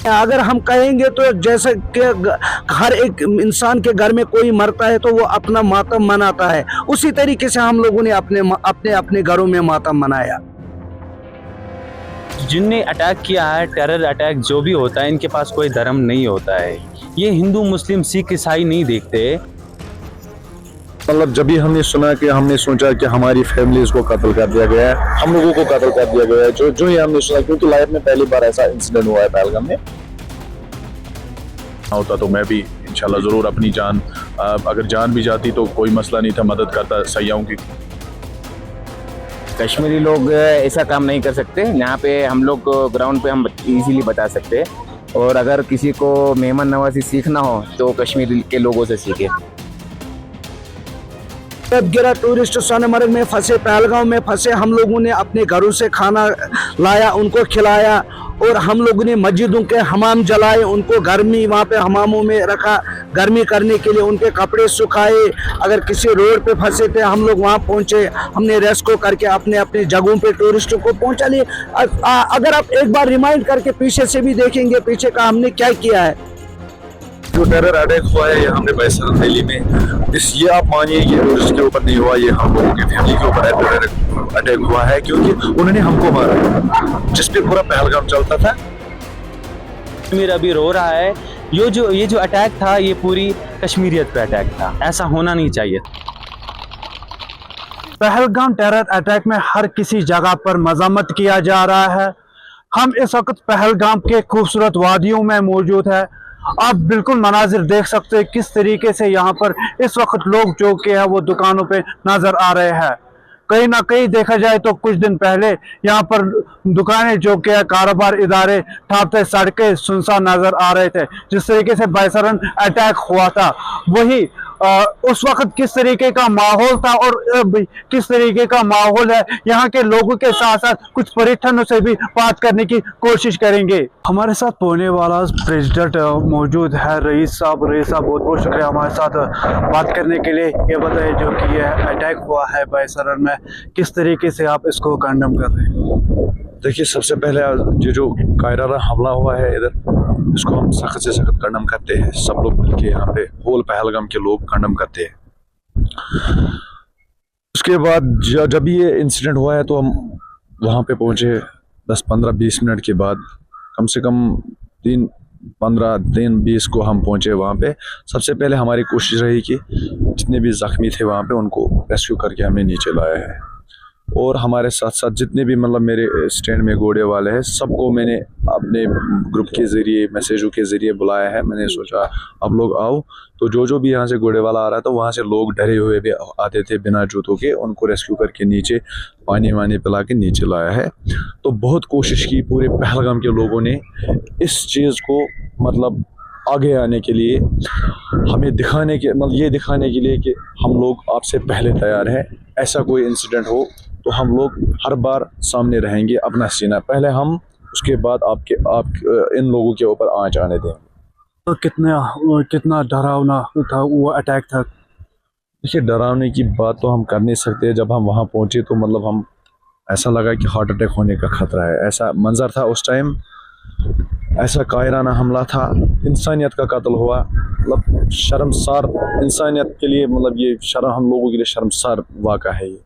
अगर हम कहेंगे तो जैसे कि हर एक इंसान के घर में कोई मरता है तो वो अपना मातम मनाता है, उसी तरीके से हम लोगों ने अपने अपने अपने घरों में मातम मनाया। जिनने अटैक किया है, टेरर अटैक जो भी होता है, इनके पास कोई धर्म नहीं होता है। ये हिंदू मुस्लिम सिख ईसाई नहीं देखते। मतलब जब भी हमने सुना कि हमने सोचा कि हमारी फैमिलीज को कत्ल कर दिया गया है, हम लोगों को कत्ल कर दिया गया है, जो ही हमने सुना, क्योंकि लाइफ में पहली बार ऐसा इंसिडेंट हुआ है पहलगाम में। होता तो मैं भी इंशाल्लाह जरूर अपनी जान, अगर जान भी जाती तो कोई मसला नहीं था, मदद करता सयाहों की। कश्मीरी लोग ऐसा काम नहीं कर सकते। यहाँ पे हम लोग ग्राउंड पे हम इजीली बता सकते हैं, और अगर किसी को मेहमान नवाजी सीखना हो तो कश्मीर के लोगों से सीखे। गिरा टूरिस्ट सोनमर्ग में फंसे, पहलगाम में फंसे, हम लोगों ने अपने घरों से खाना लाया, उनको खिलाया, और हम लोगों ने मस्जिदों के हमाम जलाए, उनको गर्मी वहाँ पे हमामों में रखा गर्मी करने के लिए, उनके कपड़े सुखाए। अगर किसी रोड पे फंसे थे हम लोग वहाँ पहुँचे, हमने रेस्क्यू करके अपने अपने जगहों पे टूरिस्टों को पहुँचा लिए। अगर आप एक बार रिमाइंड करके पीछे से भी देखेंगे, पीछे का हमने क्या किया है। जो टेरर अटैक हुआ है ये हमने बैसरन वैली में, ये आप मानिए ये टूरिस्ट के ऊपर नहीं हुआ, ये हम लोगों की फैमिली के ऊपर टेरर अटैक हुआ है, क्योंकि उन्होंने हमको मारा जिस पे पूरा पहलगाम चलता था। कश्मीर अभी रो रहा है। ये जो अटैक था, ये पूरी कश्मीरियत पे अटैक था। ऐसा होना नहीं चाहिए। पहलगाम टेरर अटैक में हर किसी जगह पर मजम्मत किया जा रहा है। हम इस वक्त पहलगाम के खूबसूरत वादियों में मौजूद है। आप बिल्कुल मनाजिर देख सकते हैं किस तरीके से यहाँ पर इस वक्त लोग जो के है वो दुकानों पे नजर आ रहे हैं। कहीं ना कहीं देखा जाए तो कुछ दिन पहले यहाँ पर दुकानें जो के कारोबार इदारे ठापते, सड़कें सुनसान नजर आ रहे थे। जिस तरीके से बैसरन अटैक हुआ था, वही उस वक्त किस तरीके का माहौल था और किस तरीके का माहौल है यहाँ के लोगों के साथ साथ कुछ पर्यटनों से भी बात करने की कोशिश करेंगे। हमारे साथ होने वाला प्रेसिडेंट मौजूद है, रईस साहब बहुत बहुत शुक्रिया हमारे साथ बात करने के लिए। ये बताइए जो कि ये अटैक हुआ है बैसरन में, किस तरीके से आप इसको कंडम कर रहे हैं। देखिए, सबसे पहले ये जो कायराना हमला हुआ है इधर, इसको हम सख्त से सख्त कंडम करते हैं। सब लोग मिलके यहाँ पे होल पहलगाम के लोग कंडम करते हैं। उसके बाद जब ये इंसिडेंट हुआ है तो हम वहाँ पे पहुँचे 10-15-20 मिनट के बाद, कम से कम 3-15-20 को हम पहुँचे वहाँ पे। सबसे पहले हमारी कोशिश रही कि जितने भी जख्मी थे वहाँ पे उनको रेस्क्यू करके हमने नीचे लाया है, और हमारे साथ साथ जितने भी मतलब मेरे स्टैंड में घोड़े वाले हैं सबको मैंने अपने ग्रुप के ज़रिए, मैसेजों के ज़रिए बुलाया है। मैंने सोचा आप लोग आओ, तो जो भी यहाँ से घोड़े वाला आ रहा था वहाँ से लोग डरे हुए भी आते थे बिना जूतों के, उनको रेस्क्यू करके नीचे पानी वानी पिला के नीचे लाया है। तो बहुत कोशिश की पूरे पहलगाम के लोगों ने इस चीज़ को मतलब आगे आने के लिए, हमें दिखाने के मतलब ये दिखाने के लिए कि हम लोग आपसे पहले तैयार हैं। ऐसा कोई इंसिडेंट हो तो हम लोग हर बार सामने रहेंगे, अपना सीना पहले हम, उसके बाद आप इन लोगों के ऊपर आंच आने देंगे। तो कितना डरावना था वो अटैक था। देखिए, डरावने की बात तो हम कर नहीं सकते। जब हम वहाँ पहुँचे तो मतलब हम ऐसा लगा कि हार्ट अटैक होने का खतरा है, ऐसा मंजर था उस टाइम। ऐसा कायराना हमला था, इंसानियत का कत्ल हुआ। मतलब शर्मसार इंसानियत के लिए, मतलब ये हम लोगों के लिए शर्मसार वाक़ा है ये।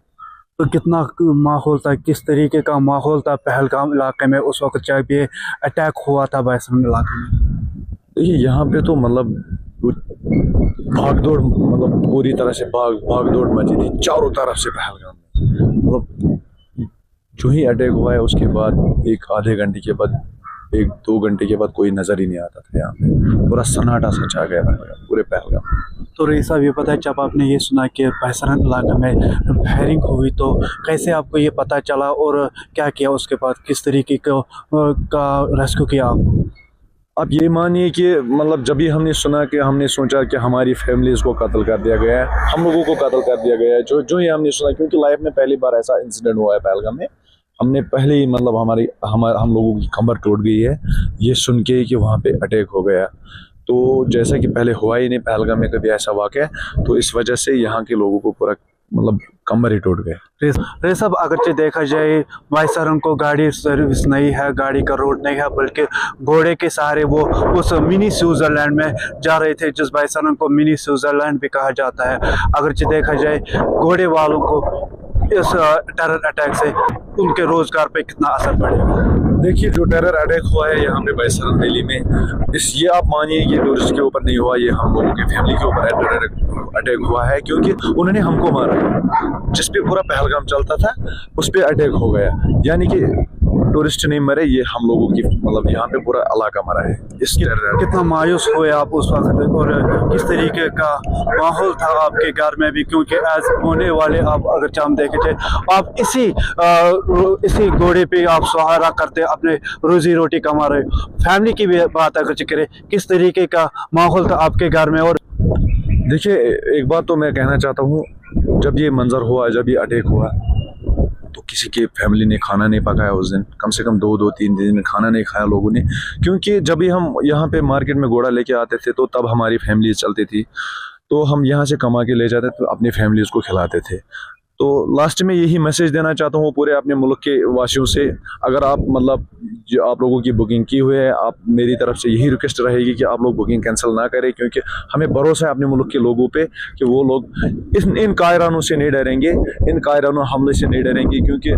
तो कितना माहौल था, किस तरीके का माहौल था पहलगाम इलाके में उस वक्त जब ये अटैक हुआ था बैसरन इलाके में। देखिए, यहाँ पे तो मतलब भाग दौड़, मतलब पूरी तरह से भाग दौड़ मची थी चारों तरफ से पहलगाम में। मतलब जो ही अटैक हुआ है उसके बाद 1-आधे घंटे के बाद, 1-2 घंटे के बाद कोई नज़र ही नहीं आता था। यहाँ पे पूरा सन्नाटा सा छा गया पूरे पहलगाम। तो रईस साहब ये पता है, जब आपने ये सुना कि बैसरन इलाके में फायरिंग हुई तो कैसे आपको ये पता चला और क्या किया उसके बाद, किस तरीके का रेस्क्यू किया आपको। आप ये मानिए कि मतलब जब भी हमने सुना कि हमने सोचा कि हमारी फैमिलीज को कत्ल कर दिया गया है, हम लोगों को कत्ल कर दिया गया है, जो ही हमने सुना, क्योंकि लाइफ में पहली बार ऐसा इंसिडेंट हुआ है पहलगाम में। हमने पहले ही मतलब हम लोगों की कमर टूट गई है ये सुन के कि वहाँ पे अटैक हो गया। तो जैसा कि पहले हुआ ही नहीं पहलगाम में कभी ऐसा वाक़या, तो इस वजह से यहाँ के लोगों को पूरा मतलब कमर ही टूट गए। रे सब अगरचे देखा जाए भाई सरन को गाड़ी सर्विस नहीं है, गाड़ी का रोड नहीं है, बल्कि घोड़े के सहारे वो उस मिनी स्विट्जरलैंड में जा रहे थे, जिस भाई सरन को मिनी स्विट्जरलैंड भी कहा जाता है। अगरचे देखा जाए घोड़े वालों को इस टेरर अटैक से उनके रोजगार पे कितना असर पड़ेगा। देखिए, जो टेरर अटैक हुआ है यहाँ पे बैसरन दिल्ली में, ये आप मानिए ये टूरिस्ट के ऊपर नहीं हुआ, ये हम लोगों के फैमिली के ऊपर टेरर अटैक हुआ है, क्योंकि उन्होंने हमको मारा। जिस पे पूरा पहलगाम चलता था उस पे अटैक हो गया। यानी कि टूरिस्ट नहीं मरे, ये हम लोगों की मतलब यहाँ पे पूरा इलाका मरा है। इसकी कितना मायूस हुए आप उस वक्त, और किस तरीके का माहौल था आपके घर में भी, क्योंकि आज होने वाले आप अगर चाम देखे थे आप इसी घोड़े पे आप सहारा करते अपने रोजी रोटी कमा रहे। फैमिली की भी बात अगर करें, किस तरीके का माहौल था आपके घर में। और देखिए, एक बात तो मैं कहना चाहता हूँ, जब ये मंजर हुआ, जब ये अटैक हुआ, तो किसी की फैमिली ने खाना नहीं पकाया उस दिन, कम से कम 2-3 दिन खाना नहीं खाया लोगों ने। क्योंकि जब भी हम यहाँ पे मार्केट में घोड़ा लेके आते थे तो तब हमारी फैमिली चलती थी, तो हम यहाँ से कमा के ले जाते तो अपनी फैमिलीज को खिलाते थे। तो लास्ट में यही मैसेज देना चाहता हूँ पूरे अपने मुल्क के वासियों से, अगर आप मतलब जो आप लोगों की बुकिंग की हुई है, आप मेरी तरफ से यही रिक्वेस्ट रहेगी कि आप लोग बुकिंग कैंसिल ना करें, क्योंकि हमें भरोसा है अपने मुल्क के लोगों पे कि वो लोग इन कायरानों से नहीं डरेंगे, इन कायरानों हमले से नहीं डरेंगे। क्योंकि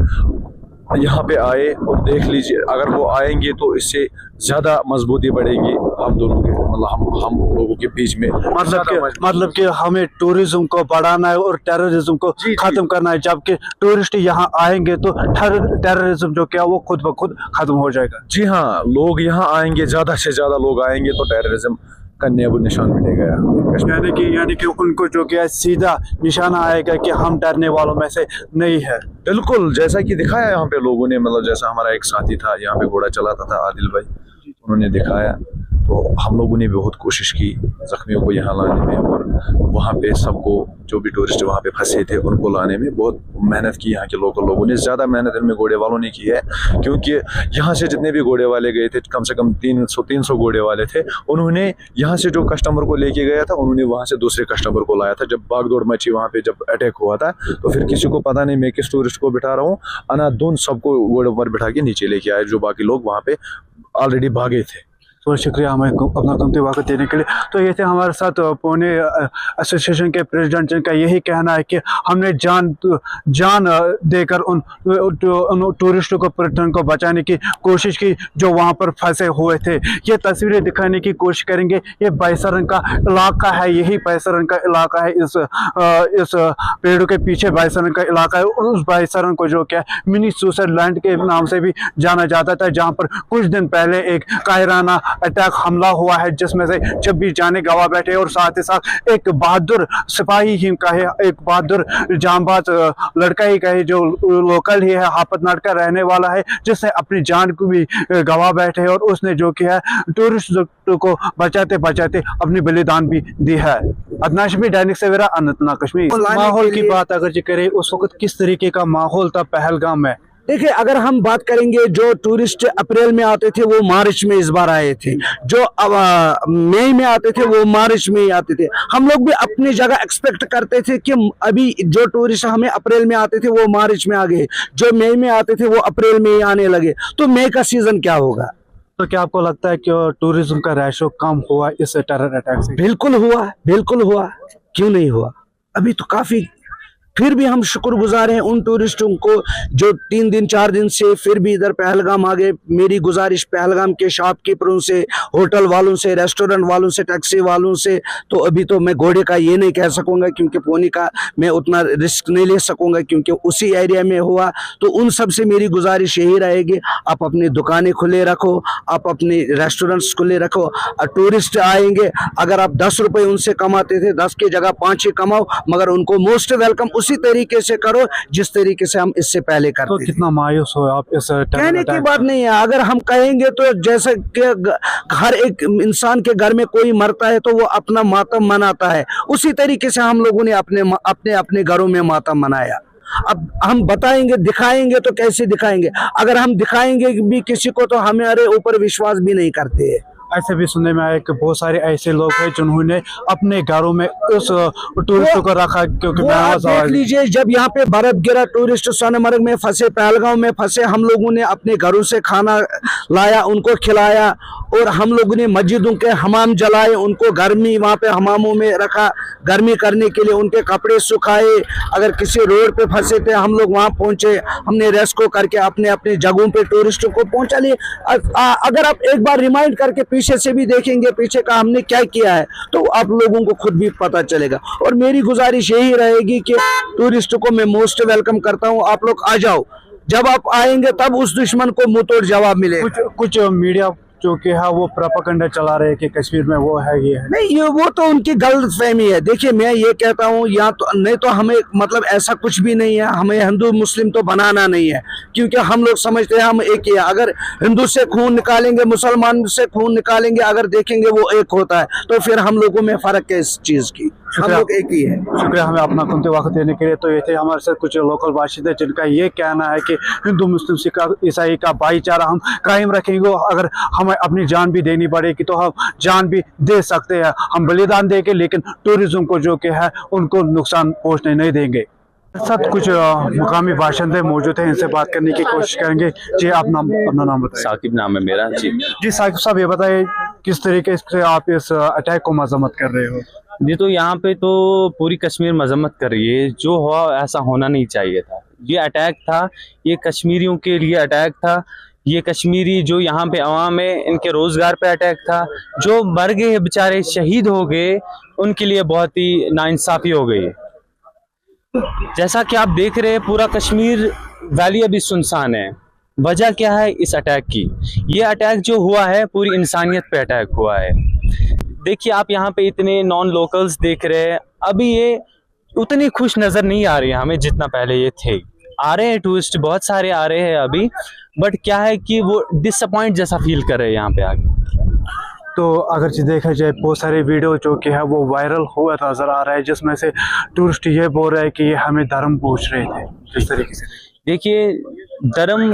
यहाँ पे आए और देख लीजिए, अगर वो आएंगे तो इससे ज़्यादा मजबूती बढ़ेगी हम दोनों के, मतलब हम लोगों के बीच में। मतलब कि हमें टूरिज्म को बढ़ाना है और टेररिज्म को खत्म करना है। जबकि टूरिस्ट यहाँ आएंगे तो टेररिज्म जो क्या वो खुद ब खुद खत्म हो जाएगा। जी हाँ, लोग यहाँ आएंगे, ज़्यादा से ज़्यादा लोग आएंगे तो टेररिज्म का नेबू निशान मिलेगा। यानी कि उनको जो क्या सीधा निशाना आएगा कि हम डरने वालों में से नहीं है। बिल्कुल, जैसा कि दिखाया यहाँ पे लोगों ने, मतलब जैसा हमारा एक साथी था यहाँ पे घोड़ा चलाता था, आदिल भाई, उन्होंने दिखाया। तो हम लोगों ने बहुत कोशिश की जख्मियों को यहाँ लाने में, और वहाँ पे सबको जो भी टूरिस्ट वहाँ पे फंसे थे उनको लाने में बहुत मेहनत की यहाँ के लोकल लोगों ने। ज़्यादा मेहनत इनमें घोड़े वालों ने की है, क्योंकि यहाँ से जितने भी घोड़े वाले गए थे, कम से कम 300 घोड़े वाले थे, उन्होंने यहाँ से जो कस्टमर को लेके गया था, उन्होंने वहाँ से दूसरे कस्टमर को लाया था। जब भागदौड़ मची वहाँ पे, जब अटैक हुआ था, तो फिर किसी को पता नहीं मैं किस टूरिस्ट को बिठा रहा हूँ, अनाधुन सबको घोड़े पर बिठा के नीचे लेके आए, जो बाकी लोग वहाँ पे ऑलरेडी भागे थे। तो शुक्रिया हमें अपना कीमती वक्त देने के लिए। तो ये थे हमारे साथ पुणे एसोसिएशन के प्रेसिडेंट, जिनका यही कहना है कि हमने जान देकर उन टूरिस्टों को, पर्यटन को बचाने की कोशिश की जो वहाँ पर फंसे हुए थे। ये तस्वीरें दिखाने की कोशिश करेंगे। ये बाईसरन का इलाका है, यही बाईसरन का इलाका है। इस पेड़ों के पीछे बाईसरन का इलाका है। उस बाईसरन को जो क्या मिनी स्विट्जरलैंड के नाम से भी जाना जाता था, जहाँ पर कुछ दिन पहले एक कायराना अटैक हमला हुआ है, जिसमें से 26 जाने गवा बैठे, और साथ ही साथ एक बहादुर सिपाही ही कहे, एक बहादुर जांबाज लड़का ही कहे, जो लोकल ही है, हापतनाट का रहने वाला है, जिसने अपनी जान को भी गवा बैठे, और उसने जो किया है टूरिस्ट को बचाते बचाते अपनी बलिदान भी दी है। अदनान शमीर, दैनिक सवेरा, अनंतनाग, कश्मीर। माहौल की बात अगर करें, उस वक्त किस तरीके का माहौल था पहलगाम में? देखिए, अगर हम बात करेंगे, जो टूरिस्ट अप्रैल में आते थे वो मार्च में इस बार आए थे, जो मई में आते थे वो मार्च में ही आते थे। हम लोग भी अपनी जगह एक्सपेक्ट करते थे कि अभी जो टूरिस्ट हमें अप्रैल में आते थे वो मार्च में आ गए, जो मई में आते थे वो अप्रैल में ही आने लगे। तो मई का सीजन क्या होगा? तो क्या आपको लगता है कि टूरिज्म का रेशो कम हुआ इस टेरर अटैक से? बिल्कुल हुआ, बिल्कुल हुआ, क्यों नहीं हुआ। अभी तो काफी, फिर भी हम शुक्रगुजार हैं उन टूरिस्टों को जो 3 दिन 4 दिन से फिर भी इधर पहलगाम आ गए। मेरी गुजारिश पहलगाम के शॉपकीपरों से, होटल वालों से, रेस्टोरेंट वालों से, टैक्सी वालों से, तो अभी तो मैं घोड़े का ये नहीं कह सकूंगा क्योंकि पुणे का मैं उतना रिस्क नहीं ले सकूंगा क्योंकि उसी एरिया में हुआ। तो उन सब से मेरी गुजारिश यही रहेगी, आप अपनी दुकानें खुले रखो, आप अपने रेस्टोरेंट्स खुले रखो। टूरिस्ट आएंगे, अगर आप 10 रुपए उनसे कमाते थे, 10 की जगह 5 ही कमाओ, मगर उनको मोस्ट वेलकम उसी तरीके से करो जिस तरीके से हम इससे पहले करते थे। तो कितना मायूस हो आप इस कहने की बात नहीं है। अगर हम कहेंगे तो जैसे कि हर एक इंसान के घर में कोई मरता है तो वो अपना मातम मनाता है, उसी तरीके से हम लोगों ने अपने घरों में मातम मनाया। अब हम बताएंगे, दिखाएंगे तो कैसे दिखाएंगे? अगर हम दिखाएंगे भी किसी को तो हमारे ऊपर विश्वास भी नहीं करते है। ऐसे भी सुनने में आया कि बहुत सारे ऐसे लोग हैं जिन्होंने अपने घरों में उस टूरिस्ट को रखा क्योंकि वो आप देख लीजिए, जब यहाँ पे बर्फ गिरा, टूरिस्ट सोनमर्ग में फंसे, पहलगांव में फंसे, हम लोगों ने अपने घरों से खाना लाया, उनको खिलाया, और हम लोगों ने मस्जिदों के हमाम जलाए, उनको गर्मी वहाँ पे हमामों में रखा, गर्मी करने के लिए उनके कपड़े सुखाए। अगर किसी रोड पे फंसे थे, हम लोग वहाँ पहुँचे, हमने रेस्क्यू करके अपने अपने जगहों पे टूरिस्टों को पहुँचा लिए। अगर आप एक बार रिमाइंड करके पीछे से भी देखेंगे पीछे का हमने क्या किया है, तो आप लोगों को खुद भी पता चलेगा। और मेरी गुजारिश यही रहेगी कि टूरिस्टों को मैं मोस्ट वेलकम करता हूँ, आप लोग आ जाओ। जब आप आएंगे तब उस दुश्मन को मुंह तोड़ जवाब मिलेगा। कुछ मीडिया जो कि है वो प्रोपेगेंडा चला रहे हैं कि कश्मीर में वो है, ये है। नहीं, ये वो तो उनकी गलत फहमी है। देखिए, मैं ये कहता हूँ, यहाँ तो नहीं तो हमें मतलब ऐसा कुछ भी नहीं है, हमें हिंदू मुस्लिम तो बनाना नहीं है, क्योंकि हम लोग समझते हैं हम एक ही है। अगर हिंदू से खून निकालेंगे, मुसलमान से खून निकालेंगे, अगर देखेंगे वो एक होता है, तो फिर हम लोगों में फर्क है इस चीज की। हम लोग एक ही है। शुक्रिया हमें अपना कीमती वक्त देने के लिए। तो ये थे हमारे साथ कुछ लोकल बाशिंदे जिनका ये कहना है कि हिंदू मुस्लिम सिख ईसाई का भाईचारा हम कायम रखेंगे। अगर हमें अपनी जान भी देनी पड़ेगी तो हम जान भी दे सकते हैं, हम बलिदान देंगे, लेकिन टूरिज्म को जो कि है उनको नुकसान पहुंचने नहीं देंगे। साथ कुछ मुकामी बाशिंदे मौजूद हैं, इनसे बात करने की कोशिश करेंगे। जी, अपना नाम बताइए। साकिब नाम है मेरा। जी साकिब साहब, ये बताइए किस तरीके से आप इस अटैक को मजम्मत कर रहे हो? जी, तो यहाँ पे तो पूरी कश्मीर मजम्मत कर रही है। जो हुआ ऐसा होना नहीं चाहिए था। ये अटैक था, ये कश्मीरियों के लिए अटैक था। ये कश्मीरी जो यहाँ पे अवाम है, इनके रोजगार पे अटैक था। जो मर गए बेचारे, शहीद हो गए, उनके लिए बहुत ही नाइंसाफी हो गई। जैसा कि आप देख रहे हैं, पूरा कश्मीर वैली अभी सुनसान है। वजह क्या है इस अटैक की? ये अटैक जो हुआ है पूरी इंसानियत पे अटैक हुआ है। देखिए, आप यहाँ पे इतने नॉन लोकल्स देख रहे हैं, अभी ये उतनी खुश नज़र नहीं आ रही है हमें जितना पहले ये थे। आ रहे हैं टूरिस्ट, बहुत सारे आ रहे हैं अभी, बट क्या है कि वो डिसअपॉइंट जैसा फील कर रहे हैं यहाँ पे आके। तो अगर देखा जाए, बहुत सारे वीडियो जो कि है वो वायरल हुआ नजर आ रहा है, जिसमें से टूरिस्ट ये बोल रहे हैं कि ये हमें धर्म पूछ रहे थे। किस तरीके से? देखिए, धर्म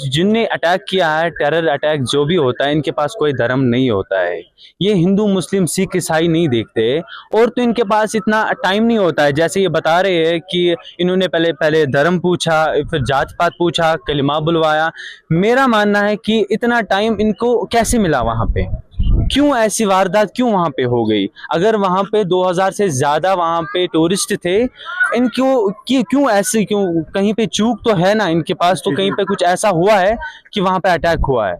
जिनने अटैक किया है, टेरर अटैक जो भी होता है, इनके पास कोई धर्म नहीं होता है। ये हिंदू मुस्लिम सिख ईसाई नहीं देखते, और तो इनके पास इतना टाइम नहीं होता है। जैसे ये बता रहे हैं कि इन्होंने पहले धर्म पूछा, फिर जात पात पूछा, कलिमा बुलवाया। मेरा मानना है कि इतना टाइम इनको कैसे मिला वहाँ पे? क्यों ऐसी वारदात क्यों वहाँ पे हो गई? अगर वहाँ पे 2000 से ज़्यादा वहाँ पे टूरिस्ट थे, क्यों ऐसे, क्यों कहीं पे चूक तो है ना इनके पास? तो कहीं पे कुछ ऐसा हुआ है कि वहाँ पे अटैक हुआ है।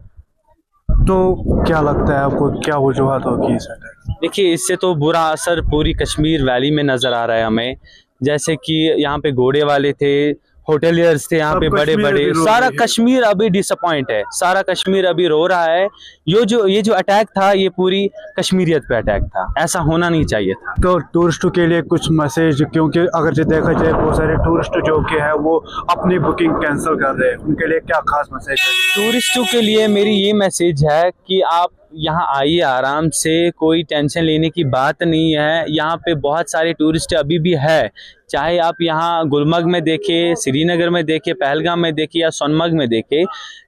तो क्या लगता है आपको, क्या वजूहत होगी इस अटैक? देखिए, इससे तो बुरा असर पूरी कश्मीर वैली में नज़र आ रहा है हमें। जैसे कि यहाँ पे घोड़े वाले थे, होटलियर्स थे यहाँ पे बड़े बड़े, सारा कश्मीर अभी डिसअपॉइंट है, सारा कश्मीर अभी रो रहा है। ये जो अटैक था, ये पूरी कश्मीरियत पे अटैक था, ऐसा होना नहीं चाहिए था। तो टूरिस्टों के लिए कुछ मैसेज, क्योंकि अगर जो देखा जाए बहुत सारे टूरिस्ट जो कि है वो अपनी बुकिंग कैंसिल कर रहे हैं, उनके लिए क्या खास मैसेज है? टूरिस्टों के लिए मेरी ये मैसेज है कि आप यहाँ आइए आराम से, कोई टेंशन लेने की बात नहीं है। यहाँ पे बहुत सारे टूरिस्ट अभी भी है, चाहे आप यहाँ गुलमर्ग में देखें, श्रीनगर में देखें, पहलगाम में देखें या सोनमर्ग में देखें।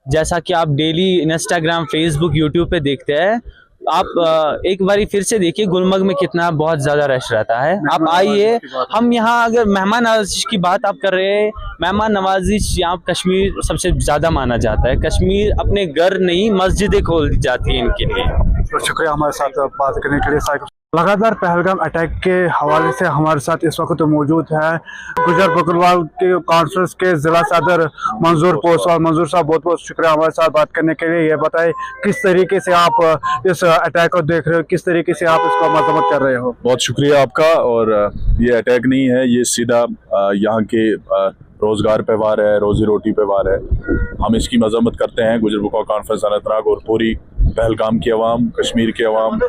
जैसा कि आप डेली इंस्टाग्राम, फेसबुक, यूट्यूब पे देखते हैं, आप एक बारी फिर से देखिए गुलमर्ग में कितना बहुत ज़्यादा रश रहता है। आप आइए। हम यहाँ अगर मेहमान नवाजी की बात आप कर रहे हैं, मेहमान नवाजी यहाँ कश्मीर सबसे ज़्यादा माना जाता है। कश्मीर अपने घर नहीं, मस्जिदें खोल जाती हैं इनके लिए। तो शुक्रिया हमारे साथ बात करने के लिए। लगातार पहलगाम अटैक के हवाले से हमारे साथ इस वक्त मौजूद है गुजर बकरवाल के कॉन्फ्रेंस के जिला सदर मंजूर पोसवाल। मंजूर साहब, बहुत बहुत शुक्रिया हमारे साथ बात करने के लिए। ये बताएं किस तरीके से आप इस अटैक को देख रहे हो, किस तरीके से आप इसको मजम्मत कर रहे हो? बहुत शुक्रिया आपका। और ये अटैक नहीं है, ये सीधा यहाँ के रोजगार पे वार है, रोजी रोटी पे वार है। हम इसकी मजम्मत करते हैं। गुजर बकरवाल कॉन्फ्रेंस अनंतनाग और पूरी पहलगाम की अवाम, कश्मीर की अवाम,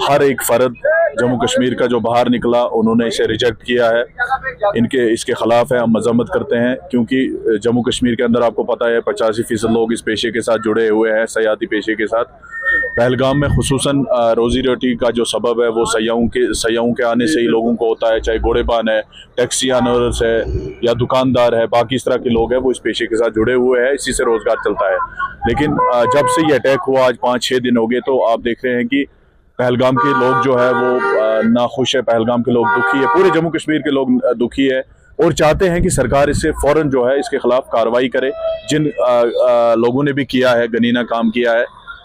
हर एक फर्द जम्मू कश्मीर का जो बाहर निकला, उन्होंने इसे रिजेक्ट किया है, इसके खिलाफ है। हम मजम्मत करते हैं क्योंकि जम्मू कश्मीर के अंदर आपको पता है 85% लोग इस पेशे के साथ जुड़े हुए हैं, सयाहती पेशे के साथ। पहलगाम में खुसूसन रोज़ी रोटी का जो सबब है वो सयाहों के आने से ही लोगों को होता है, चाहे घोड़ेबान है, टैक्सी ऑनर्स है या दुकानदार है, बाकी इस तरह के लोग हैं वो इस पेशे के साथ जुड़े हुए हैं, इसी से रोज़गार चलता है। लेकिन जब से ये अटैक हुआ आज 5-6 दिन हो गए, तो आप देख रहे हैं कि पहलगाम के लोग जो है वो नाखुश है, पहलगाम के लोग दुखी है, पूरे जम्मू कश्मीर के लोग दुखी है और चाहते हैं कि सरकार इससे फ़ौरन जो है इसके खिलाफ कार्रवाई करे। जिन लोगों ने भी किया है, गनीना काम किया है,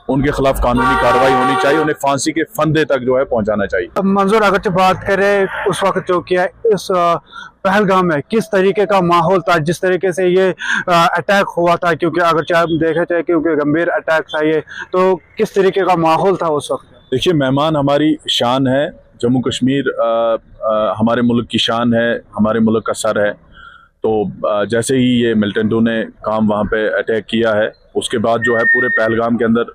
उनके खिलाफ कानूनी कार्रवाई होनी चाहिए, उन्हें फांसी के फंदे तक जो है पहुंचाना चाहिए। अब मंजूर, अगर बात करें उस वक्त जो किया इस पहलगाम में किस तरीके का माहौल था, जिस तरीके से ये अटैक हुआ था, क्योंकि अगर आप देखा जाए क्योंकि गंभीर अटैक था ये, तो किस तरीके का माहौल था उस वक्त? देखिए, मेहमान हमारी शान है, जम्मू कश्मीर हमारे मुल्क की शान है, हमारे मुल्क का सर है। तो जैसे ही ये मिलिटेंट ने काम वहाँ पे अटैक किया है, उसके बाद जो है पूरे पहलगाम के अंदर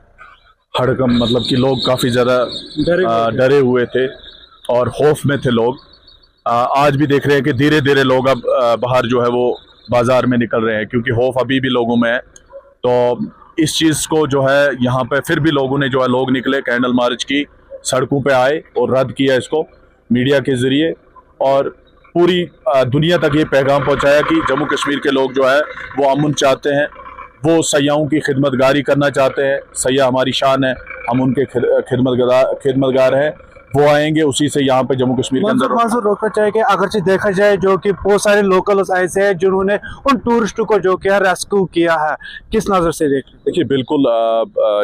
हड़कम, मतलब कि लोग काफ़ी ज़्यादा डरे हुए थे और खौफ में थे लोग। आज भी देख रहे हैं कि धीरे धीरे लोग अब बाहर जो है वो बाज़ार में निकल रहे हैं, क्योंकि खौफ अभी भी लोगों में है। तो इस चीज़ को जो है यहाँ पे फिर भी लोगों ने जो है, लोग निकले, कैंडल मार्च की, सड़कों पे आए और रद्द किया इसको मीडिया के ज़रिए, और पूरी दुनिया तक ये पैगाम पहुँचाया कि जम्मू कश्मीर के लोग जो है वो अमन चाहते हैं, वो सयाहों की खिदमतगारी करना चाहते हैं। सयाह हमारी शान है, हम उनके खिदमतगार हैं, वो आएंगे, उसी से यहाँ पे जम्मू कश्मीर के अंदर रोकना चाहिए कि अगर देखा जाए जो कि बहुत सारे लोकल ऐसे हैं जिन्होंने उन टूरिस्टों को जो कि रेस्क्यू किया है, किस नज़र से देखिए? बिल्कुल,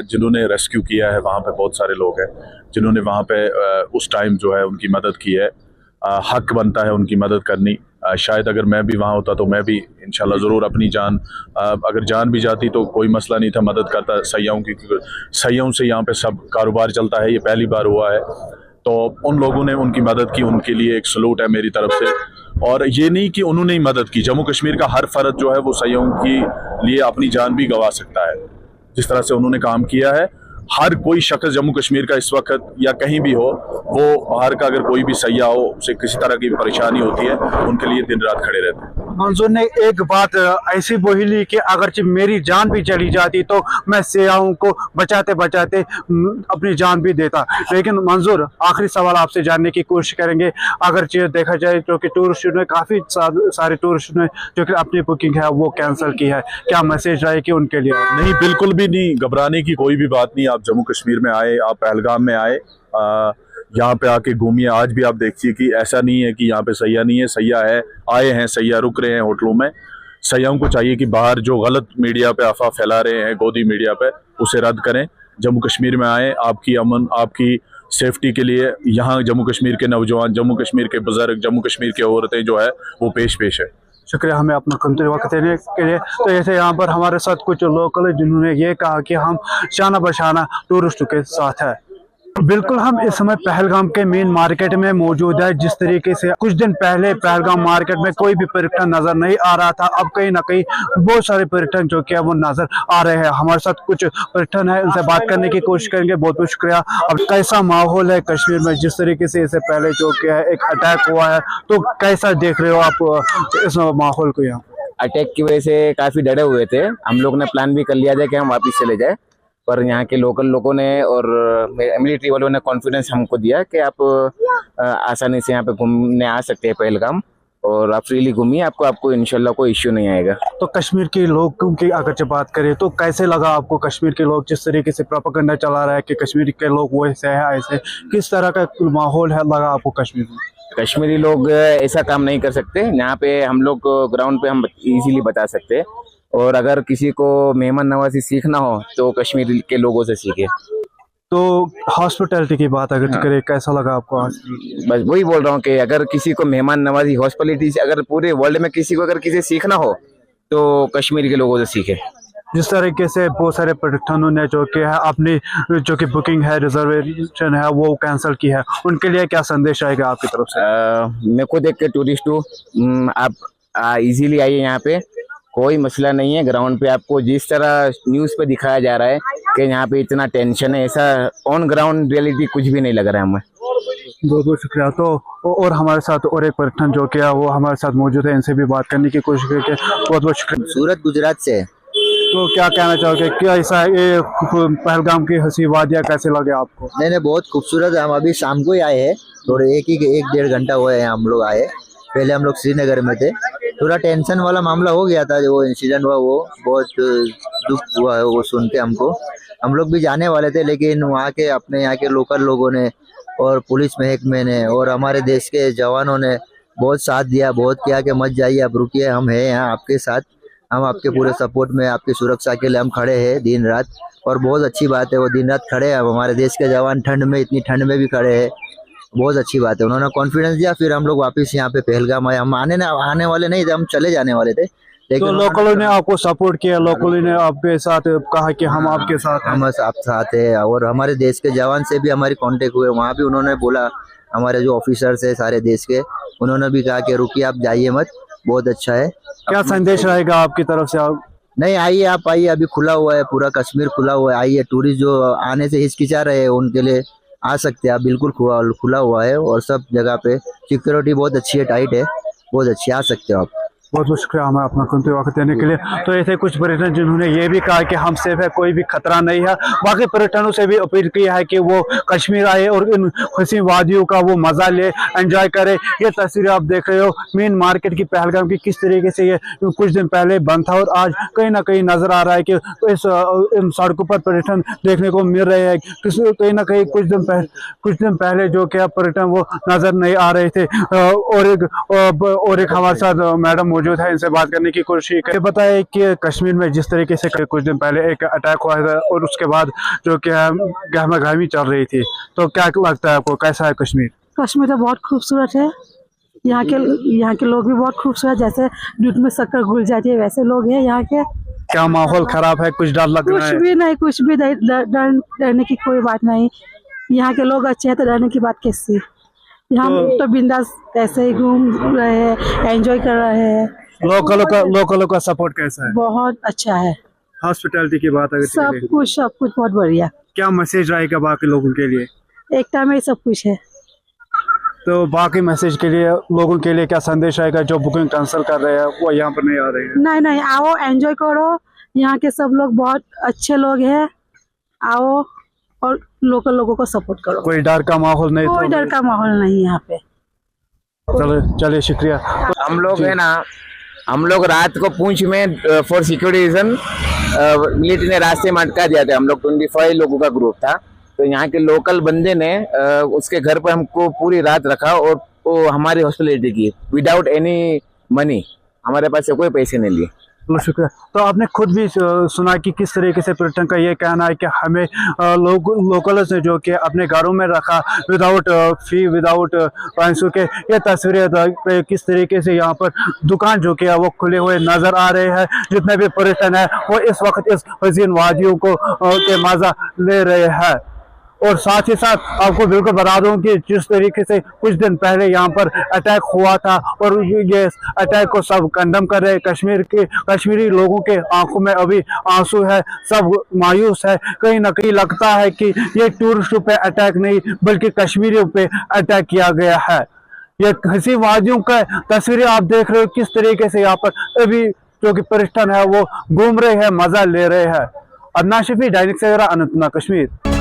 जिन्होंने रेस्क्यू किया है वहाँ पे बहुत सारे लोग हैं जिन्होंने वहाँ पे उस टाइम जो है उनकी मदद की है। हक बनता है उनकी मदद करनी। शायद अगर मैं भी वहाँ होता तो मैं भी इंशाल्लाह ज़रूर अपनी जान, अगर जान भी जाती तो कोई मसला नहीं था, मदद करता सयाहों की, क्योंकि सयाहों से यहाँ पे सब कारोबार चलता है, ये पहली बार हुआ है। तो उन लोगों ने उनकी मदद की, उनके लिए एक सलूट है मेरी तरफ से। और ये नहीं कि उन्होंने ही मदद की, जम्मू कश्मीर का हर फर्द जो है वो सयाहों के लिए अपनी जान भी गंवा सकता है। जिस तरह से उन्होंने काम किया है, हर कोई शख्स जम्मू कश्मीर का इस वक्त या कहीं भी हो, वो बाहर का अगर कोई भी सयाह हो, उसे किसी तरह की परेशानी होती है, उनके लिए दिन रात खड़े रहते हैं। मंजूर ने एक बात ऐसी बोली ली कि अगर मेरी जान भी चली जाती तो मैं सयाहों को बचाते बचाते अपनी जान भी देता। लेकिन मंजूर, आखिरी सवाल आपसे जानने की कोशिश करेंगे, अगर देखा जाए जो कि टूरिस्ट ने काफ़ी सारे टूरिस्ट ने जो कि अपनी बुकिंग है वो कैंसिल की है, क्या मैसेज रहेगी उनके लिए? नहीं, बिल्कुल भी नहीं, घबराने की कोई भी बात नहीं। आप जम्मू कश्मीर में आए, आप पहलगाम में आए, यहाँ पे आके घूमिए। आज भी आप देखिए कि ऐसा नहीं है कि यहाँ पे सयाह नहीं है, सयाह है, आए हैं सयाह, रुक रहे हैं होटलों में। सयाहों को चाहिए कि बाहर जो गलत मीडिया पे अफवाह फैला रहे हैं, गोदी मीडिया पे, उसे रद्द करें। जम्मू कश्मीर में आए, आपकी अमन, आपकी सेफ्टी के लिए यहाँ जम्मू कश्मीर के नौजवान, जम्मू कश्मीर के बुजुर्ग, जम्मू कश्मीर की औरतें जो है वो पेश है। शुक्रिया हमें अपना कीमती वक्त देने के लिए। तो ऐसे यहाँ पर हमारे साथ कुछ लोकल है जिन्होंने ये कहा कि हम शाना बशाना टूरिस्टों के साथ है। बिल्कुल, हम इस समय पहलगाम के मेन मार्केट में मौजूद है। जिस तरीके से कुछ दिन पहले पहलगाम मार्केट में कोई भी पर्यटन नजर नहीं आ रहा था, अब कहीं ना कहीं बहुत सारे पर्यटन जो कि वो नजर आ रहे हैं। हमारे साथ कुछ पर्यटन है, उनसे बात करने की कोशिश करेंगे। बहुत बहुत शुक्रिया। अब कैसा माहौल है कश्मीर में, जिस तरीके से इससे पहले जो कि है एक अटैक हुआ है, तो कैसा देख रहे हो आप इस माहौल को? यहाँ अटैक की वजह से काफी डरे हुए थे, हम लोग ने प्लान भी कर लिया था कि हम वापस चले जाए, पर यहाँ के लोकल लोगों ने और मिलिट्री वालों ने कॉन्फिडेंस हमको दिया कि आप आसानी से यहाँ पे घूमने आ सकते हैं पहलगाम, और आप फ्रीली घूमिए, आपको इंशाल्लाह कोई इश्यू नहीं आएगा। तो कश्मीर के लोगों की अगर बात करें तो कैसे लगा आपको कश्मीर के लोग, जिस तरीके से प्रोपेगेंडा चला रहा है कि कश्मीर के लोग वैसे है ऐसे, किस तरह का माहौल है लगा आपको कश्मीर में? कश्मीरी लोग ऐसा काम नहीं कर सकते, यहाँ पे हम लोग ग्राउंड पे हम इजीली बता सकते हैं, और अगर किसी को मेहमान नवाजी सीखना हो तो कश्मीर के लोगों से सीखे। तो हॉस्पिटैलिटी की बात अगर करें, कैसा लगा आपको आज? बस वही बोल रहा हूँ कि अगर किसी को मेहमान नवाजी, हॉस्पिटैलिटी, अगर पूरे वर्ल्ड में किसी को अगर किसी सीखना हो तो कश्मीर के लोगों से सीखे। जिस तरीके से बहुत सारे पर्यटकों ने जो कि है अपनी जो कि बुकिंग है, रिजर्वेशन है, वो कैंसिल की है, उनके लिए क्या संदेश आएगा आपकी तरफ से? मैं खुद एक टूरिस्ट हूँ, आप इजीली आइए, यहाँ पे कोई मसला नहीं है। ग्राउंड पे आपको जिस तरह न्यूज़ पे दिखाया जा रहा है कि यहाँ पे इतना टेंशन है, ऐसा ऑन ग्राउंड रियलिटी कुछ भी नहीं लग रहा है हमें। बहुत बहुत शुक्रिया। तो और हमारे साथ और एक पर्यटन जो कि वो हमारे साथ मौजूद है, इनसे भी बात करने की कोशिश करके बहुत बहुत शुक्रिया। सूरत गुजरात से। तो क्या कहना चाहोगे, क्या ऐसा ये पहलगाम की हंसी वादियाँ कैसे लगे आपको? नहीं, बहुत खूबसूरत है। हम अभी शाम को ही आए हैं, थोड़े एक डेढ़ घंटा हुआ है हम लोग आए। पहले हम लोग श्रीनगर में थे, थोड़ा टेंशन वाला मामला हो गया था, जो वो इंसिडेंट हुआ वो बहुत दुख हुआ है वो सुन के हमको। हम लोग भी जाने वाले थे, लेकिन वहाँ के अपने यहाँ के लोकल लोगों ने और पुलिस महकमे ने और हमारे देश के जवानों ने बहुत साथ दिया, बहुत किया कि मत जाइए, आप रुकिए, हम हैं यहाँ आपके साथ, हम आपके पूरे सपोर्ट में, आपकी सुरक्षा के लिए हम खड़े हैं दिन रात। और बहुत अच्छी बात है, वो दिन रात खड़े हैं। हमारे देश के जवान ठंड में, इतनी ठंड में भी खड़े हैं, बहुत अच्छी बात है। उन्होंने कॉन्फिडेंस दिया, फिर हम लोग वापस यहाँ पे पहलगाम आए। हम आने वाले नहीं थे, हम चले जाने वाले थे, तो लोकलों ने आपको सपोर्ट किया, लोकलों ने आपके साथ कहा कि हम आपके साथ हैं। हम आप साथ है। और हमारे देश के जवान से भी हमारी कांटेक्ट हुए, वहाँ भी उन्होंने बोला, हमारे जो ऑफिसर्स है सारे देश के, उन्होंने भी कहा कि रुकिए, आप जाइए मत, बहुत अच्छा है। क्या संदेश रहेगा आपकी तरफ से? आप नहीं, आइए, आप आइए, अभी खुला हुआ है, पूरा कश्मीर खुला हुआ है, आइए। टूरिस्ट जो आने से हिचकिचा रहे हैं उनके लिए आ सकते हैं आप, बिल्कुल खुला हुआ है। और सब जगह पे सिक्योरिटी बहुत अच्छी है, टाइट है, बहुत अच्छी, आ सकते हो आप। बहुत बहुत शुक्रिया हमें अपना कीमती वक्त देने के लिए। तो ऐसे कुछ पर्यटन जिन्होंने ये भी कहा कि हम सेफ है, कोई भी खतरा नहीं है। बाकी पर्यटनों से भी अपील की है कि वो कश्मीर आए और इन खुशी वादियों का वो मजा ले, एंजॉय करे। ये तस्वीरें आप देख रहे हो मेन मार्केट की पहलगाम की, किस तरीके से ये कुछ दिन पहले बंद था और आज कहीं ना कहीं नजर आ रहा है कि इन सड़कों पर पर्यटन देखने को मिल रहे हैं। कहीं ना कहीं कुछ दिन पहले जो क्या पर्यटन वो नजर नहीं आ रहे थे। और एक हमारे साथ मैडम मौजूद है, इनसे बात करने की कोशिश करें। बताए कि कश्मीर में जिस तरीके से कुछ दिन पहले एक अटैक हुआ था और उसके बाद जो क्या गहमागहमी चल रही थी, तो क्या लगता है आपको, कैसा है कश्मीर? कश्मीर तो बहुत खूबसूरत है। यहाँ के लोग भी बहुत खूबसूरत, जैसे दूध में शक्कर घुल जाती है वैसे लोग हैं यहाँ के। क्या माहौल खराब है, कुछ डर लग रहा है? कुछ भी नहीं, कुछ भी डरने की कोई बात नहीं। यहाँ के लोग अच्छे हैं तो डरने की बात कैसी? यहाँ तो बिंदास ऐसे ही घूम रहे हैं, एंजॉय कर रहे हैं। लोकलों का सपोर्ट कैसा है? बहुत अच्छा है। हॉस्पिटैलिटी की बात अगर सब कुछ बहुत बढ़िया। क्या मैसेज रहेगा बाकी लोगों के लिए? एकता में सब कुछ है। तो बाकी मैसेज के लिए लोगों के लिए क्या संदेश आएगा जो बुकिंग कैंसिल कर रहे हैं, वो यहाँ पर नहीं आ रहे हैं? नहीं, आओ, एंजॉय करो। यहाँ के सब लोग बहुत अच्छे लोग हैं, आओ और लोकल लोगों को सपोर्ट करो। कोई डर का माहौल नहीं? कोई डर का माहौल नहीं यहाँ पे। चलिए शुक्रिया। हम लोग है ना, हम लोग रात को पूंछ में फॉर सिक्योरिटी रीजन मिलिट्री ने रास्ते में अटका दिया था। हम लोग 25 लोगों का ग्रुप था, तो यहाँ के लोकल बंदे ने उसके घर पर हमको पूरी रात रखा और वो हमारी हॉस्पिटलिटी की विदाउट एनी मनी, हमारे पास से कोई पैसे नहीं लिए। शुक्रिया। तो आपने खुद भी सुना कि किस तरीके से पर्यटन का ये कहना है कि हमें लोकल्स ने जो कि अपने घरों में रखा विदाउट फी, विदाउट पैसों के। ये तस्वीरें किस तरीके से यहाँ पर दुकान जो कि वो खुले हुए नजर आ रहे हैं। जितने भी पर्यटन है वो इस वक्त इस हसीन वादियों को के मजा ले रहे हैं। और साथ ही साथ आपको बिल्कुल बता दूं कि जिस तरीके से कुछ दिन पहले यहाँ पर अटैक हुआ था और ये अटैक को सब कंडम कर रहे हैं। कश्मीरी लोगों के आंखों में अभी आंसू है, सब मायूस है। कहीं ना कहीं लगता है कि ये टूरिस्टों पे अटैक नहीं बल्कि कश्मीरियों पे अटैक किया गया है। ये हसीन वादियों का तस्वीरें आप देख रहे हो किस तरीके से यहाँ पर अभी जो कि पर्यटन है वो घूम रहे हैं, मजा ले रहे हैं। अदनान शफी, दैनिक सवेरा, अनंतनाग, कश्मीर।